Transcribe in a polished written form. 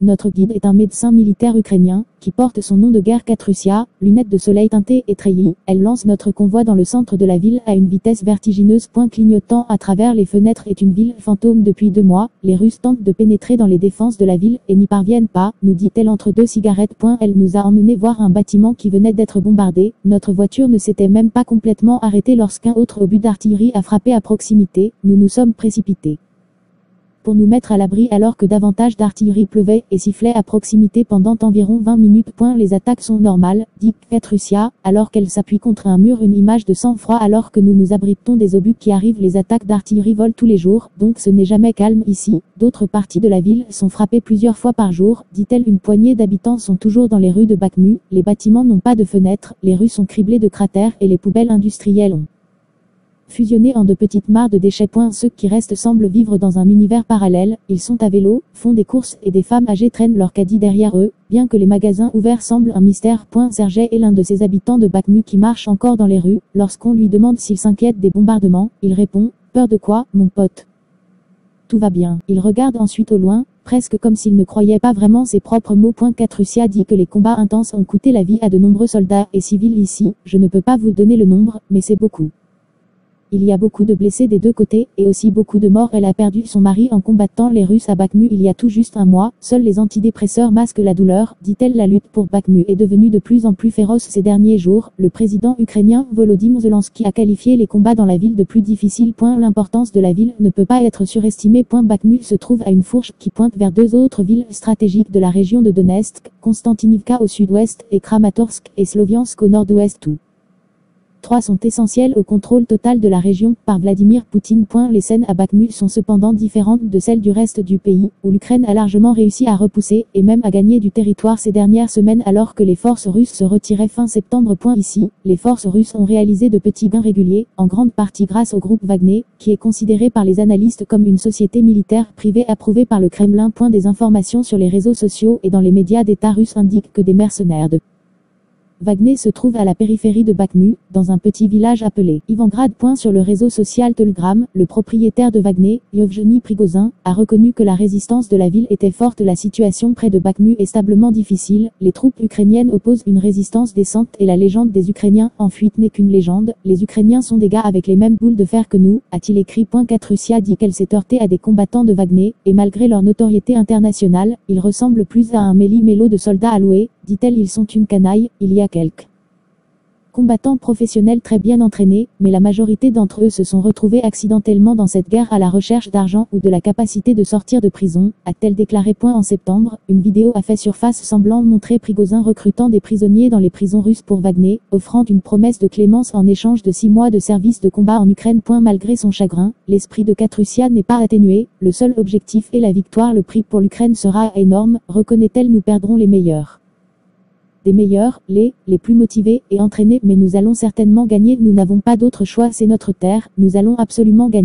Notre guide est un médecin militaire ukrainien, qui porte son nom de guerre Katrussia, lunettes de soleil teintées et treillis. Elle lance notre convoi dans le centre de la ville à une vitesse vertigineuse. Clignotant à travers les fenêtres est une ville fantôme depuis 2 mois. Les Russes tentent de pénétrer dans les défenses de la ville et n'y parviennent pas, nous dit-elle entre 2 cigarettes. Elle nous a emmenés voir un bâtiment qui venait d'être bombardé. Notre voiture ne s'était même pas complètement arrêtée lorsqu'un autre obus d'artillerie a frappé à proximité. Nous nous sommes précipités pour nous mettre à l'abri alors que davantage d'artillerie pleuvait et sifflait à proximité pendant environ 20 minutes. Les attaques sont normales, dit Katrussia, alors qu'elle s'appuie contre un mur. Une image de sang-froid alors que nous nous abritons des obus qui arrivent. Les attaques d'artillerie volent tous les jours, donc ce n'est jamais calme ici. D'autres parties de la ville sont frappées plusieurs fois par jour, dit-elle. Une poignée d'habitants sont toujours dans les rues de Bakhmut. Les bâtiments n'ont pas de fenêtres, les rues sont criblées de cratères et les poubelles industrielles ont fusionnés en de petites mares de déchets. Ceux qui restent semblent vivre dans un univers parallèle, ils sont à vélo, font des courses et des femmes âgées traînent leur caddie derrière eux, bien que les magasins ouverts semblent un mystère. Sergei est l'un de ces habitants de Bakhmut qui marche encore dans les rues. Lorsqu'on lui demande s'il s'inquiète des bombardements, il répond « Peur de quoi, mon pote ? Tout va bien ». Il regarde ensuite au loin, presque comme s'il ne croyait pas vraiment ses propres mots. Katrussia dit que les combats intenses ont coûté la vie à de nombreux soldats et civils ici. Je ne peux pas vous donner le nombre, mais c'est beaucoup. Il y a beaucoup de blessés des deux côtés, et aussi beaucoup de morts. Elle a perdu son mari en combattant les Russes à Bakhmut il y a tout juste 1 mois. Seuls les antidépresseurs masquent la douleur, dit-elle. La lutte pour Bakhmut est devenue de plus en plus féroce ces derniers jours. Le président ukrainien Volodymyr Zelensky a qualifié les combats dans la ville de plus difficiles. L'importance de la ville ne peut pas être surestimée. Bakhmut se trouve à une fourche qui pointe vers 2 autres villes stratégiques de la région de Donetsk, Konstantinivka au sud-ouest et Kramatorsk et Sloviansk au nord-ouest. Tous 3 sont essentiels au contrôle total de la région par Vladimir Poutine. Les scènes à Bakhmut sont cependant différentes de celles du reste du pays, où l'Ukraine a largement réussi à repousser et même à gagner du territoire ces dernières semaines alors que les forces russes se retiraient fin septembre. Ici, les forces russes ont réalisé de petits gains réguliers, en grande partie grâce au groupe Wagner, qui est considéré par les analystes comme une société militaire privée approuvée par le Kremlin. Des informations sur les réseaux sociaux et dans les médias d'État russes indiquent que des mercenaires de Wagner se trouve à la périphérie de Bakhmut, dans un petit village appelé Ivangrad. Sur le réseau social Telegram, le propriétaire de Wagner, Yevgeny Prigozhin, a reconnu que la résistance de la ville était forte. La situation près de Bakhmut est stablement difficile, les troupes ukrainiennes opposent une résistance décente et la légende des Ukrainiens en fuite n'est qu'une légende. Les Ukrainiens sont des gars avec les mêmes boules de fer que nous, a-t-il écrit. Katrussia dit qu'elle s'est heurtée à des combattants de Wagner, et malgré leur notoriété internationale, ils ressemblent plus à un méli-mélo de soldats alloués, dit-elle. Ils sont une canaille, il y a quelques combattants professionnels très bien entraînés, mais la majorité d'entre eux se sont retrouvés accidentellement dans cette guerre à la recherche d'argent ou de la capacité de sortir de prison, a-t-elle déclaré. En septembre, une vidéo a fait surface semblant montrer Prigozhin recrutant des prisonniers dans les prisons russes pour Wagner, offrant une promesse de clémence en échange de 6 mois de service de combat en Ukraine. Malgré son chagrin, l'esprit de Katrussia n'est pas atténué, le seul objectif est la victoire. Le prix pour l'Ukraine sera énorme, reconnaît-elle. Nous perdrons les meilleurs des meilleurs, les plus motivés et entraînés, mais nous allons certainement gagner. Nous n'avons pas d'autre choix, c'est notre terre, nous allons absolument gagner.